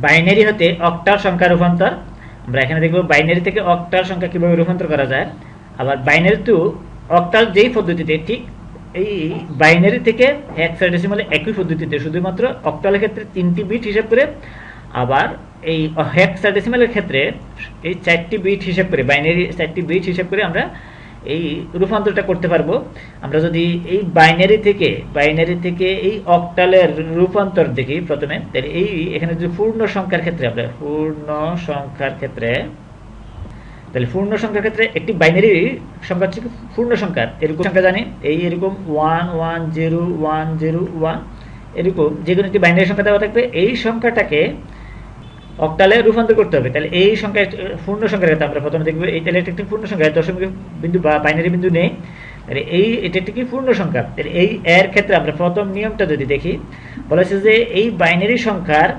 Binary হতে octal সংখ্যা রূপান্তর। আমরা এখানে দেখব বাইনারি থেকে অক্টাল সংখ্যা কিভাবে রূপান্তর করা যায়। আবার বাইনারি টু অক্টাল যেই পদ্ধতিতে, ঠিক এই বাইনারি থেকে হেক্সাডেসিমালে একই পদ্ধতিতে, শুধুমাত্র অক্টালের ক্ষেত্রে 3টি বিট হিসাব করে, আবার এই হেক্সাডেসিমালের ক্ষেত্রে এই 4টি বিট হিসাব করে, বাইনারি 4টি বিট হিসাব করে আমরা এই রূপান্তরটা করতে পারবো। আমরা যদি এই বাইনারি থেকে এই অক্টালের রূপান্তর দেখি প্রথমে, তাহলে এই এখানে যদি পূর্ণ সংখ্যার ক্ষেত্রে তাহলে পূর্ণ সংখ্যার ক্ষেত্রে একটি বাইনারি সংখ্যা হচ্ছে পূর্ণ সংখ্যার এরকম সংখ্যা জানি, এই এরকম 1 1 0 1 0 1 এরকম যে কোনো একটি বাইনারি সংখ্যা দেওয়া থাকবে। এই সংখ্যাটাকে অক্টালে রূপান্তর করতে হবে। তাহলে এই সংখ্যা পূর্ণ সংখ্যার ক্ষেত্রে আমরা প্রথমে দেখব, এই তাহলে একটি পূর্ণ সংখ্যা, দশমিক বিন্দু বা বাইনারি বিন্দু নেই, তাহলে এটা একটি কি পূর্ণ সংখ্যা। তাহলে এই এর ক্ষেত্রে আমরা প্রথম নিয়মটা যদি দেখি, বলা হচ্ছে যে এই বাইনারি সংখ্যার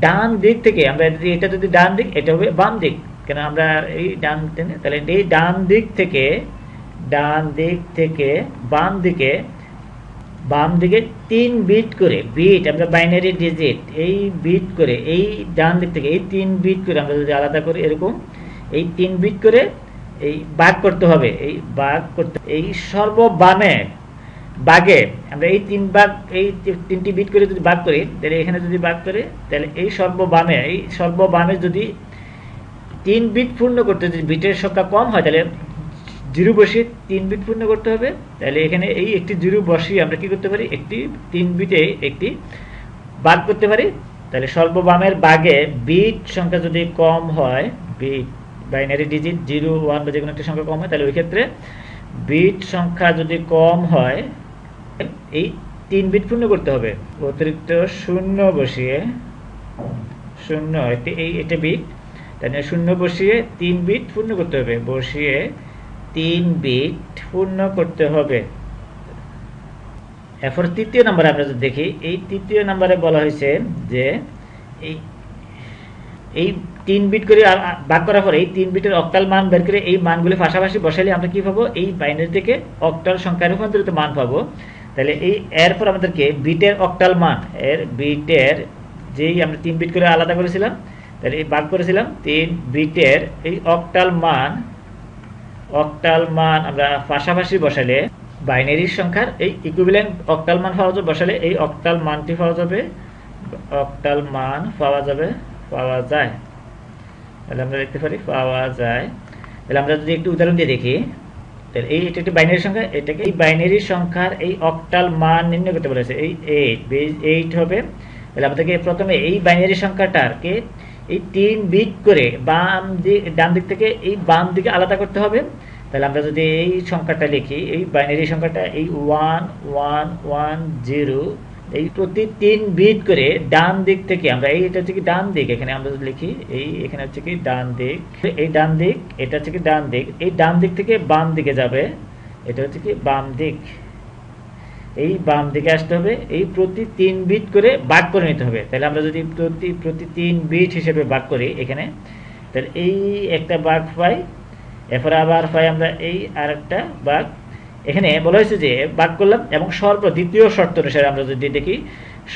ডান দিক থেকে আমরা যদি এটা যদি ডান দিক, এটা হবে বাম দিক, কেন আমরা এই ডান, তাহলে এই ডান দিক থেকে বাম দিকে 3 বিট করে, বিট আমরা বাইনারি ডিজিট এই বিট করে, এই ডান দিক থেকে এই 3 বিট করে আমরা যদি আলাদা করি, এরকম এই 3 বিট করে এই ভাগ করতে হবে। এই সর্ববামে ভাগে আমরা এই 3টি বিট করে যদি ভাগ করি, তাহলে এখানে যদি ভাগ করি, তাহলে এই সর্ববামে যদি 3 বিট পূর্ণ করতে, যদি বিটের সংখ্যা কম হয়, তাহলে 0 বসিয়ে 3 বিট পূর্ণ করতে হবে। তাহলে এখানে এই একটি 0 বসিয়ে আমরা কি করতে পারি, একটি 3 বিটে একটি ভাগ করতে পারি। তাহলে সর্ববামের ভাগে বিট সংখ্যা যদি কম হয়, বিট বাইনারি ডিজিট 0 1 বা যে কোনো একটা সংখ্যা কম হয়, তাহলে ওই ক্ষেত্রে বিট সংখ্যা যদি কম হয়, এই 3 বিট পূর্ণ করতে হবে। অতিরিক্ত 0 বসিয়ে, 0 এটা বিট, তাহলে 0 বসিয়ে 3 বিট পূর্ণ করতে হবে, 3 বিট পূর্ণ করতে হবে। এরপর তৃতীয় নম্বরে আমরা যদি দেখি, এই তৃতীয় নম্বরে বলা হয়েছে যে এই 3 বিট করে ভাগ করার পরে এই 3 বিটের অক্টাল মান বের করে এই মানগুলি পাশাপাশি বসালে আমরা কি পাবো, এই বাইনারি থেকে অক্টাল সংখ্যা রূপান্তরিত মান পাবো। তাহলে এই এরপর আমাদেরকে বিটের অক্টাল মান, বিটের যেই আমরা 3 বিট করে আলাদা করেছিলাম, তাহলে এই ভাগ করেছিলাম 3 বিটের এই অক্টাল মান আমরা পাশাপাশি বসালে বাইনারি সংখ্যার এই ইকুইভ্যালেন্ট অক্টাল মান বসালে এই অক্টাল মানটি পাওয়া যায়। তাহলে আমরা দেখতে পারি পাওয়া যায়। তাহলে আমরা যদি একটু উদাহরণ দিয়ে দেখি, তাহলে এটা একটি বাইনারি সংখ্যা, এটাকে এই বাইনারি সংখ্যার এই অক্টাল মান নির্ণয় করতে বলেছে, এই 8 হবে। তাহলে আমাদেরকে প্রথমে এই বাইনারি সংখ্যাটাকে এই 3 বিট করে ডান দিক থেকে এই বাম দিকে আলাদা করতে হবে। তাহলে আমরা যদি এই সংখ্যাটা লিখি, এই বাইনারি সংখ্যাটা এই 1 1 1 0, এই প্রতি 3 বিট করে ডান দিক থেকে আমরা এটা হচ্ছে কি ডান দিক, এখানে আমরা যদি লিখি এখানে হচ্ছে কি ডান দিক, এই ডান দিক, এটা হচ্ছে কি ডান দিক, এই ডান দিক থেকে বাম দিকে যাবে, এটা হচ্ছে কি বাম দিক, এই বাম দিকে আসতে হবে। এই প্রতি 3 বিট করে ভাগ করে নিতে হবে। তাহলে আমরা যদি প্রতি 3 বিট হিসেবে ভাগ করি এখানে, তাহলে এই একটা ভাগ পাই, এরপরে আবার পাই আমরা এই আরেকটা ভাগ। এখানে বলা হয়েছে যে ভাগ করলাম, এবং দ্বিতীয় শর্ত অনুসারে আমরা যদি দেখি,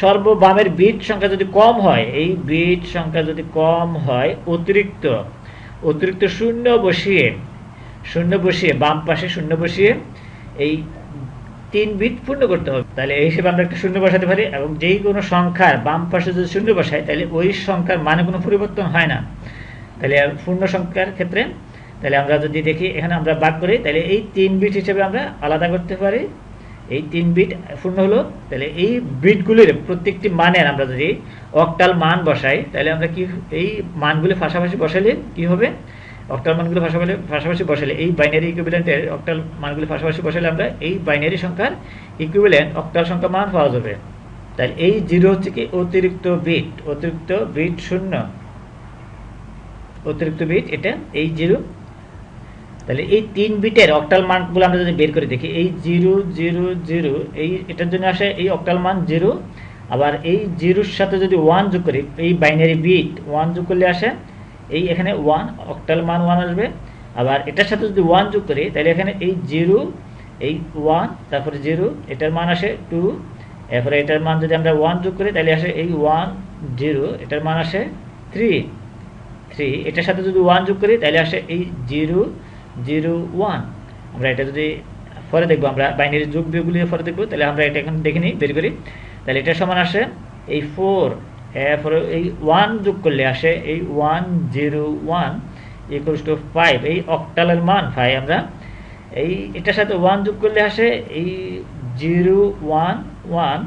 সর্ববামের বিট সংখ্যা যদি কম হয়, এই বিট সংখ্যা যদি কম হয়, অতিরিক্ত 0 বসিয়ে বাম পাশে 0 বসিয়ে এই 3 বিট পূর্ণ করতে হবে। তাহলে এই হিসেবে আমরা একটা 0 বসাতে পারি, এবং যেই কোনো সংখ্যার বাম পাশে যদি 0 বসাই, তাহলে ওই সংখ্যার মানে কোনো পরিবর্তন হয় না। তাহলে পূর্ণ সংখ্যার ক্ষেত্রে, তাহলে আমরা যদি দেখি এখানে আমরা ভাগ করি, তাহলে এই 3 বিট হিসেবে আমরা আলাদা করতে পারি, এই 3 বিট পূর্ণ হলো। তাহলে এই বিটগুলির প্রত্যেকটি মানের আমরা যদি অক্টাল মান বসাই, তাহলে আমরা কি এই মানগুলি পাশাপাশি বসালে কি হবে, অক্টাল মানগুলো পাশাপাশি বসালে এই বাইনারি ইকুইভ্যালেন্টের অক্টাল মানগুলি পাশাপাশি বসালে আমরা এই বাইনারি সংখ্যার ইকুইভ্যালেন্ট অক্টাল সংখ্যা মান পাওয়া যাবে। তাহলে এই 0 হচ্ছে কি অতিরিক্ত বিট 0, অতিরিক্ত বিট, এটা এই 0। তাহলে এই 3 বিটের অক্টাল মানগুলো আমরা যদি বের করে দেখি, এই 0 0 0, এটার জন্য আসে এই অক্টাল মান 0, আবার এই 0-র সাথে যদি 1 যোগ করি, এই বাইনারি বিট 1 যোগ করলে আসে এই এখানে 1, অক্টাল মান 1 আসবে। আবার এটার সাথে যদি 1 যোগ করি, তাহলে এখানে এই 0, এই 1, তারপরে 0, এটার মান আসে 2, এরপরে এটার মান যদি আমরা 1 যোগ করি, তাহলে আসে এই 1 0, এটার মান আসে 3, এটার সাথে যদি 1 যোগ করি তাহলে আসে এই 0 0 1। আমরা এটা যদি পরে দেখবো, আমরা বাইনারি যোগ বিয়োগগুলি পরে দেখবো, তাহলে আমরা এটা এখন দেখে নিই, বের করি। তাহলে এটার সমান আসে এই 4, এরপরে এই 1 যোগ করলে আসে এই 1 0 1 ইকুয়ালস টু 5। এই অক্টালের মান 5। আমরা এই এটার সাথে 1 যোগ করলে আসে এই 0 1 1,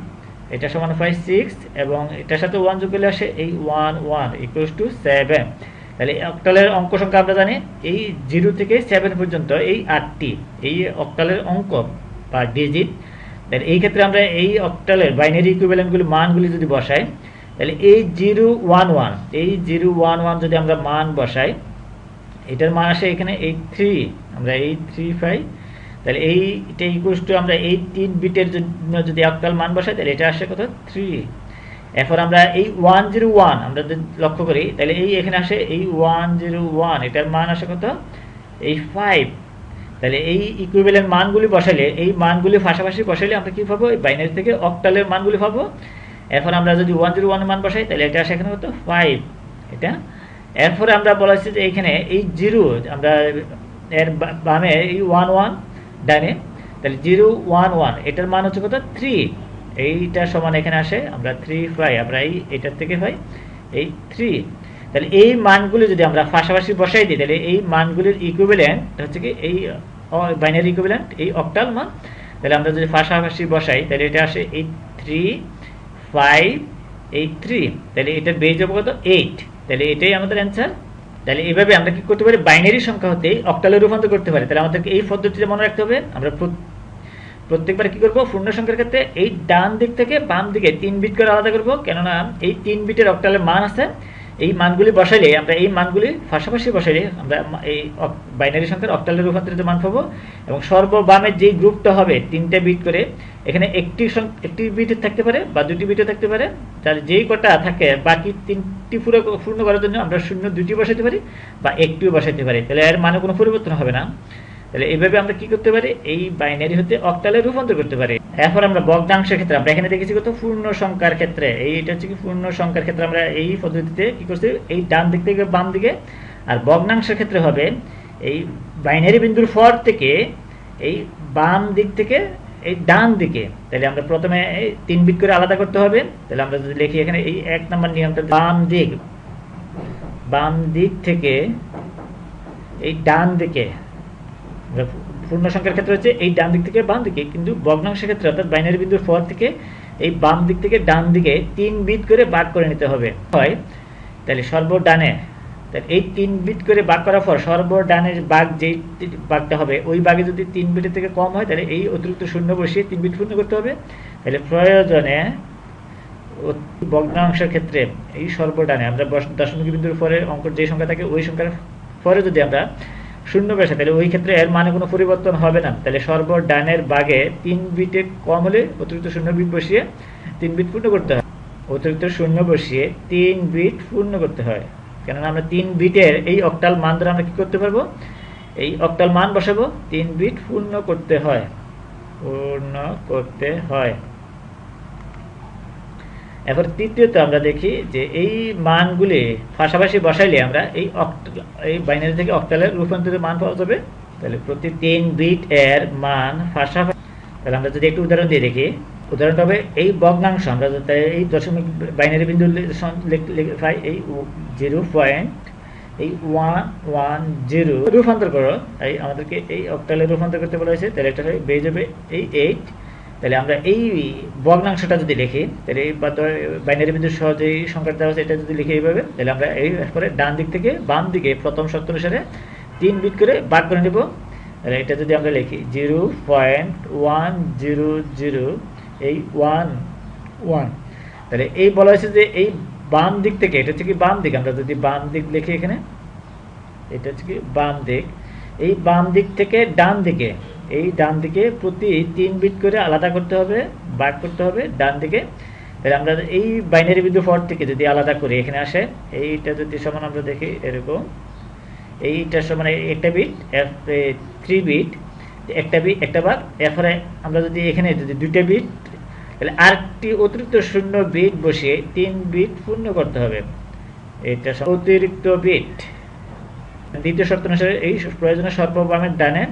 এটা সমান 5 6, এবং এটার সাথে 1 যোগ করলে আসে এই 1 1 ইকুয়ালস টু 7। তাহলে অক্টালের অঙ্ক সংখ্যা আমরা জানি এই 0 থেকে 7 পর্যন্ত এই 8টি এই অক্টালের অঙ্ক বা ডিজিট। তাহলে এই ক্ষেত্রে আমরা এই অক্টালের বাইনারি ইকুইভ্যালেন্টগুলি মানগুলি যদি বসাই, তাহলে এই 0 1 1, এই 0 1 1 যদি আমরা মান বসাই, এটার মান আসে এখানে এই 3, আমরা এই 3 5। তাহলে এইটা ইকুয়ালস টু আমরা এই 3 বিটের জন্য যদি অক্টাল মান বসাই, তাহলে এটা আসে কত 3। এরপর আমরা এই 101 আমরা যদি লক্ষ্য করি, তাহলে এই এখানে আসে এই 101, এটার মান আসে কত এই 5। তাহলে এই ইকুইভ্যালেন্ট মানগুলি বসাইলে, এই মানগুলি পাশাপাশি বসাইলে আমরা কি পাবো, এই বাইনারি থেকে অক্টালের মানগুলি পাবো। এরপর আমরা যদি 101 মান বসাই, তাহলে এটা আসে এখানে কত 5 এটা। এরপরে আমরা বলেছি যে এখানে এই 0, আমরা এর বামে এই 11 ডানে, তাহলে 0 1 1 এটার মান হচ্ছে কত 3, এইটা সমান এখানে আসে আমরা 3 5, আমরা এটার থেকে পাই এই 3। তাহলে এই মানগুলি যদি আমরা পাশাপাশি বসাই দিই, তাহলে এই মানগুলির ইকুইভ্যালেন্ট হচ্ছে কি এই বাইনারি ইকুইভ্যালেন্ট এই অক্টাল মান। তাহলে আমরা যদি পাশাপাশি বসাই, তাহলে এটা আসে এই 3 5 এই 3, তাহলে এটা বেজ হবে কত 8। তাহলে এটাই আমাদের অ্যান্সার। তাহলে এইভাবে আমরা কি করতে পারি, বাইনারি সংখ্যা হতে অক্টালে রূপান্তর করতে পারি। তাহলে আমাদেরকে এই পদ্ধতিতে মনে রাখতে হবে। আমরা প্রত্যেকবার কি করব, পূর্ণ সংখ্যার ক্ষেত্রে এই ডান দিক থেকে বাম দিকে 3 বিট করে আলাদা করব, কেননা এই 3 বিটের অক্টালের মান আছে। এই মানগুলি বসাইলে, আমরা এই মানগুলি পাশাপাশি বসাইলে আমরা এই বাইনারি সংখ্যার অক্টালের রূপান্তরিত মান পাবো। এবং সর্ববামের যেই গ্রুপটা হবে 3টে বিট করে, এখানে একটি বিট থাকতে পারে বা 2টি বিটও থাকতে পারে। তার যেই কটা থাকে বাকি 3টি পূর্ণ করার জন্য আমরা 0 2টি বসাইতে পারি বা একটিও বসাইতে পারি, তাহলে এর মানে কোনো পরিবর্তন হবে না। তাহলে এইভাবে আমরা কি করতে পারি, এই বাইনারি হতে অক্টালে রূপান্তর করতে পারি। এরপর আমরা ভগ্নাংশের ক্ষেত্রে, আমরা এখানে দেখেছি কত পূর্ণ সংখ্যার ক্ষেত্রে, এইটা হচ্ছে কি পূর্ণ সংখ্যার ক্ষেত্রে আমরা এই পদ্ধতিতে কি করছি, এই ডান দিক থেকে বাম দিকে। আর ভগ্নাংশের ক্ষেত্রে হবে এই বাইনারি বিন্দুর পর থেকে এই বাম দিক থেকে এই ডান দিকে। তাহলে আমরা প্রথমে এই 3 বিট করে আলাদা করতে হবে। তাহলে আমরা যদি লিখি এখানে এই 1 নম্বর নিয়মটা, বাম দিক থেকে এই ডান দিকে। পূর্ণ সংখ্যার ক্ষেত্রে হচ্ছে এই ডান দিক থেকে বাম দিকে, কিন্তু ভগ্নাংশের ক্ষেত্রে অর্থাৎ বাইনারি বিন্দুর পর থেকে এই বাম দিক থেকে ডান দিকে 3 বিট করে ভাগ করে নিতে হবে হয়। তাহলে সর্বডানে, তাহলে এই 3 বিট করে ভাগ করার পর সর্বডানের ভাগ যেই ভাগটা হবে, ওই ভাগে যদি 3 বিটের থেকে কম হয়, তাহলে এই অতিরিক্ত শূন্য বসিয়ে 3 বিট পূর্ণ করতে হবে। তাহলে প্রয়োজনে ভগ্নাংশের ক্ষেত্রে এই সর্বডানে আমরা দশমিক বিন্দুর পরে অঙ্কের যে সংখ্যা থাকে, ওই সংখ্যার পরে যদি আমরা শূন্য বসে, তাহলে ওই ক্ষেত্রে এর মানে কোনো পরিবর্তন হবে না। তাহলে সর্বডানের ভাগে 3 বিটে কম হলে অতিরিক্ত শূন্য বিট বসিয়ে 3 বিট পূর্ণ করতে হয়। অতিরিক্ত শূন্য বসিয়ে 3 বিট পূর্ণ করতে হয়, কেননা আমরা 3 বিটের এই অক্টাল মান ধরে আমরা কি করতে পারবো, এই অক্টাল মান বসাবো, 3 বিট পূর্ণ করতে হয়। এরপর তৃতীয়ত আমরা দেখি যে এই মানগুলি পাশাপাশি বসাইলে আমরা এই বাইনারি থেকে অক্টালের রূপান্তরিত মান পাওয়া যাবে। তাহলে প্রতি 3 বিট এর মান পাশাপাশি। তাহলে আমরা যদি একটু উদাহরণ দিয়ে দেখি, উদাহরণটা হবে এই ভগ্নাংশ। আমরা এই দশমিক বাইনারি বিন্দু পাই এই 0.110 রূপান্তর করো, তাই আমাদেরকে এই অক্টালে রূপান্তর করতে বলা হয়েছে। তাহলে এটা বেয়ে যাবে এই 8। তাহলে আমরা এই ভগ্নাংশটা যদি লিখি, তাহলে এই বাইনারি বিন্দুর সহজে এই সংখ্যাটা দেওয়া আছে, এটা যদি লিখি এইভাবে, তাহলে আমরা এরপরে ডান দিক থেকে বাম দিকে প্রথম শর্ত অনুসারে 3 বিট করে ভাগ করে নেব। তাহলে এটা যদি আমরা লিখি 0.100 এই 1 1, তাহলে এই বলা হয়েছে যে এই বাম দিক থেকে, এটা হচ্ছে কি বাম দিক, আমরা যদি বাম দিক লিখি এখানে, এটা হচ্ছে কি বাম দিক, এই বাম দিক থেকে ডান দিকে, এই ডান দিকে প্রতি 3 বিট করে আলাদা করতে হবে, ভাগ করতে হবে ডান দিকে। তাহলে আমরা এই বাইনারি বিন্দু পর থেকে যদি আলাদা করি, এখানে আসে এইটা যদি সমান আমরা দেখি এরকম, এইটার সমান একটা বিট 3 বিট একটা ভাগ। এরপরে আমরা যদি এখানে যদি 2টা বিট তাহলে আরেকটি অতিরিক্ত শূন্য বিট বসিয়ে 3 বিট পূর্ণ করতে হবে। এটা অতিরিক্ত বিট। দ্বিতীয় শর্ত অনুসারে এই প্রয়োজনীয় সর্ববামের ডানে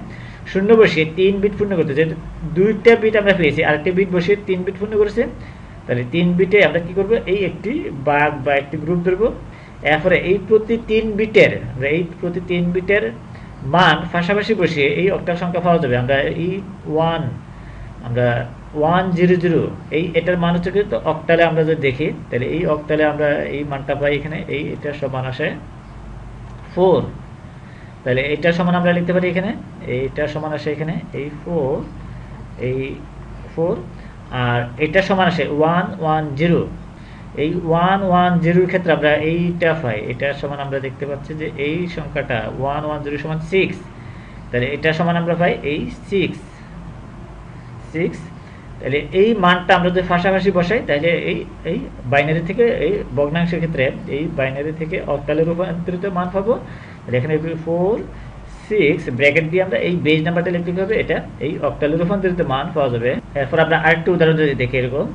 শূন্য বসিয়ে 3 বিট পূর্ণ করতে, যেহেতু 2টা বিট আমরা পেয়েছি, আরেকটি বিট বসিয়ে 3 বিট পূর্ণ করেছে, তাহলে 3 বিটে আমরা কি করব, এই একটি বাগ বা একটি গ্রুপ ধরবো। এরপরে এই প্রতি 3 বিটের মান পাশাপাশি বসিয়ে এই অক্টাল সংখ্যা পাওয়া যাবে। আমরা এই 100 এটার মান হচ্ছে কিন্তু অক্টালে আমরা যদি দেখি, তাহলে এই অক্টালে আমরা এই মানটা পাই এখানে, এটা সমান আসে 4। তাহলে এটা সমান আমরা লিখতে পারি এখানে, এইটা সমান আসে এখানে এই 4 আর এটা সমান আসে 110। এই 110 ক্ষেত্রে আমরা এইটা পাই, এটা সমান আমরা দেখতে পাচ্ছি যে এই সংখ্যাটা 110 সমান 6। তাহলে এটা সমান আমরা পাই এই 6। তাহলে এই মানটা আমরা যদি পাশাপাশি বসাই, তাহলে এই বাইনারি থেকে এই ভগ্নাংশের ক্ষেত্রে এই বাইনারি থেকে অক্টালে রূপান্তরিত মান পাবো। এখানে 4 6 ব্র্যাকেট দিয়ে আমরা এই বেজ নাম্বারটা লিখতে হবে, এটা এই অক্টালে রূপান্তরিত মান পাওয়া যাবে। এরপর আমরা আরেকটা উদাহরণ যদি দেখি এরকম,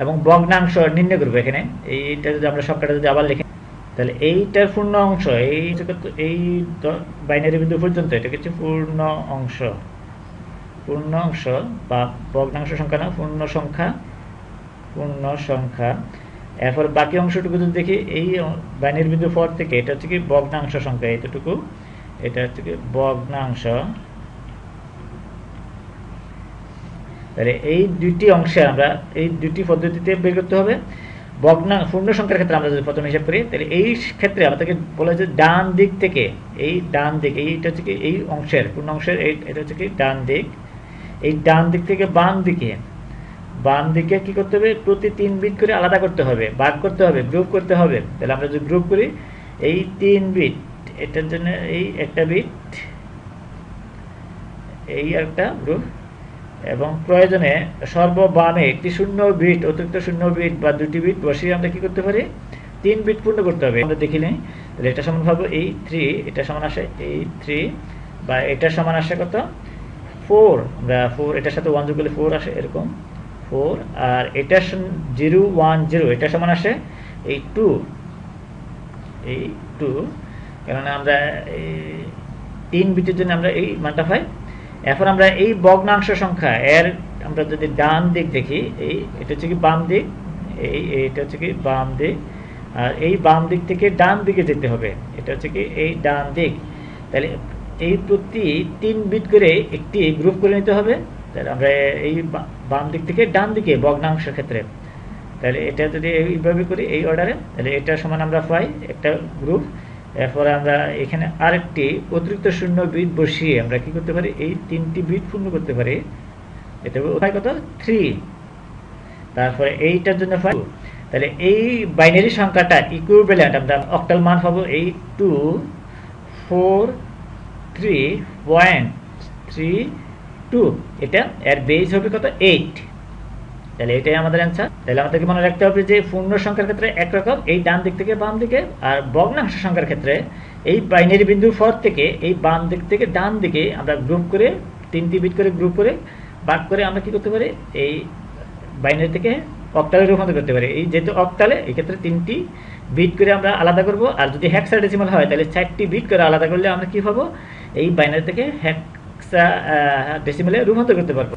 এবং ভগ্নাংশ নির্ণয় করবো। এখানে এইটা যদি আমরা সংখ্যাটা যদি আবার লিখি, তাহলে এইটার পূর্ণ অংশ এই বাইনারি বিন্দু পর্যন্ত এটা হচ্ছে পূর্ণ অংশ বা ভগ্নাংশ সংখ্যা না, পূর্ণ সংখ্যা। এরপর বাকি অংশটুকু যদি দেখি, এই বাইনারি বিন্দু পর থেকে এটা হচ্ছে কি ভগ্নাংশ সংখ্যা, এতটুকু এটা হচ্ছে কি ভগ্নাংশ। তাহলে এই দুইটি অংশে আমরা এই দুইটি পদ্ধতিতে বের করতে হবে। পূর্ণ সংখ্যার ক্ষেত্রে আমরা যদি প্রথমে হিসাব করি, তাহলে এই ক্ষেত্রে আমাদেরকে বলা যায় ডান দিক থেকে এইটা হচ্ছে কি এই অংশের পূর্ণ অংশের এটা হচ্ছে কি ডান দিক। এই ডান দিক থেকে বাম দিকে কি করতে হবে, প্রতি 3 বিট করে আলাদা করতে হবে, ভাগ করতে হবে, গ্রুপ করতে হবে। তাহলে আমরা যদি গ্রুপ করি, এই 3 বিট এটার জন্য এই একটা বিট, এই একটা গ্রুপ, এবং প্রয়োজনে সর্ববামে একটি অতিরিক্ত শূন্য বিট বা 2টি বিট বসিয়ে আমরা কি করতে পারি, 3 বিট পূর্ণ করতে হবে। আমরা দেখি নেই, তাহলে এটা সমান ভাবো এই 3, এটা সমান আসে এই 3, বা এটা সমান আসে কত 4। আমরা 4 এটার সাথে 1 যোগ করলে 4 আসে, এরকম 4। আর এটা 010 এটা সমান আসে এই 2, কেননা আমরা 3 বিটের জন্য আমরা এই মানটা পাই। এখন আমরা এই ভগ্নাংশ সংখ্যা এর আমরা যদি ডান দিক দেখি, এটা হচ্ছে কি বাম দিক, এটা হচ্ছে কি বাম দিক, আর এই বাম দিক থেকে ডান দিকে যেতে হবে, এটা হচ্ছে কি এই ডান দিক। তাহলে এই প্রতি 3 বিট করে একটি গ্রুপ করে নিতে হবে। তাহলে আমরা এই বাম দিক থেকে ডান দিকে ভগ্নাংশের ক্ষেত্রে, তাহলে এটা যদি এইভাবে করি এই অর্ডারে, তাহলে এটা সমান আমরা পাই একটা গ্রুপ। এরপরে আমরা এখানে আরেকটি অতিরিক্ত শূন্য বিট বসিয়ে আমরা কি করতে পারি, এই 3টি বিট পূর্ণ করতে পারি। এটা হয় কত 3, তারপরে এইটার জন্য 5। তাহলে এই বাইনারি সংখ্যাটা ইকুইভ্যালেন্ট আমরা অক্টাল মান পাবো এই 243.32। এটা এর বেস হবে কত 8। তাহলে এটাই আমাদের অ্যান্সার। তাহলে আমাদেরকে মনে রাখতে হবে যে পূর্ণ সংখ্যার ক্ষেত্রে একরকম এই ডান দিক থেকে বাম দিকে, আর ভগ্নাংশ সংখ্যার ক্ষেত্রে এই বাইনারি বিন্দু পর থেকে এই বাম দিক থেকে ডান দিকে আমরা গ্রুপ করে 3টি বিট করে গ্রুপ করে ভাগ করে আমরা কি করতে পারি, এই বাইনারি থেকে অক্টালে রূপান্তর করতে পারি। এই যেহেতু অক্টালে, এই ক্ষেত্রে 3টি বিট করে আমরা আলাদা করব, আর যদি হেক্সাডেসিমাল হয় তাহলে 4টি বিট করে আলাদা করলে আমরা কি পাবো, এই বাইনারি থেকে হেক্সাডেসিমালে রূপান্তর করতে পারবো।